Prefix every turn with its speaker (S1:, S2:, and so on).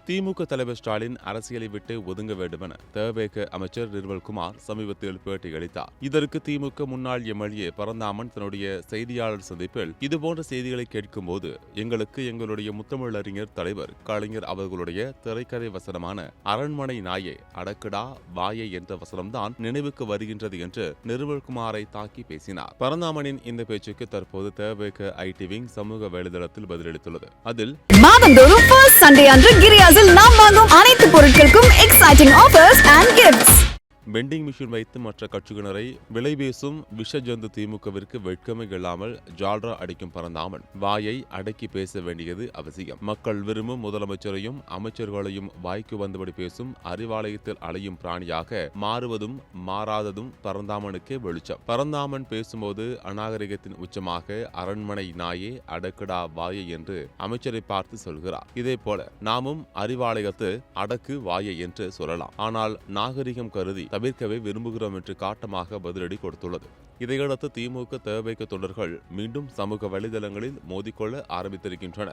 S1: திமுக தலைவர் ஸ்டாலின் அரசியலை விட்டு ஒதுங்க வேண்டுமென தவேக அமைச்சர் நிர்மல்குமார் சமீபத்தில் பேட்டியளித்தார். இதற்கு திமுக முன்னாள் எம்எல்ஏ பரந்தாமன் தன்னுடைய செய்தியாளர் சந்திப்பில் இதுபோன்ற செய்திகளை கேட்கும்போது எங்களுக்கு எங்களுடைய முத்தமிழறிஞர் தலைவர் கலைஞர் அவர்களுடைய திரைக்கதை வசனமான அரண்மனை நாயே அடக்குடா வாயை என்ற வசனம்தான் நினைவுக்கு வருகின்றது என்று நிர்மல்குமாரை தாக்கி பேசினார். பரந்தாமனின் இந்த பேச்சுக்கு தற்போது தவேக ஐடி விங் சமூக வலைதளத்தில் பதிலளித்துள்ளது. அதில்
S2: மாதந்தோறும் ஃபர்ஸ்ட் சண்டே அன்று கிரியாஸில் நாம் வாங்கும் அனைத்து பொருட்களுக்கும் exciting offers and gifts.
S1: Vending machine வைத்து மற்ற கட்சியினரை விலை பேசும் விஷஜந்து திமுகவிற்கு வெட்கமே இல்லாமல் ஜால்ரா அடிக்கும் பரந்தாமன் வாயை அடக்கி பேச வேண்டியது அவசியம். மக்கள் விரும்பும் முதலமைச்சரையும் அமைச்சர்களையும் வாய்க்கு வந்தபடி பேசும் அறிவாலயத்தில் அலையும் பிராணியாக மாறுவதும் மாறாததும் பரந்தாமனுக்கே வெளிச்சம். பரந்தாமன் பேசும்போது அநாகரிகத்தின் உச்சமாக அரண்மனை நாயே அடக்குடா வாயை என்று அமைச்சரை பார்த்து சொல்கிறார். இதே போல நாமும் அறிவாலயத்து அடக்கு வாயை என்று சொல்லலாம். ஆனால் நாகரிகம் கருதி தவிர்க்கவே விரும்புகிறோம் என்று காட்டமாக பதிலடி கொடுத்துள்ளது. இதையடுத்து திமுக தவேக தொண்டர்கள் மீண்டும் சமூக வலைதளங்களில் மோதிக்கொள்ள ஆரம்பித்திருக்கின்றனர்.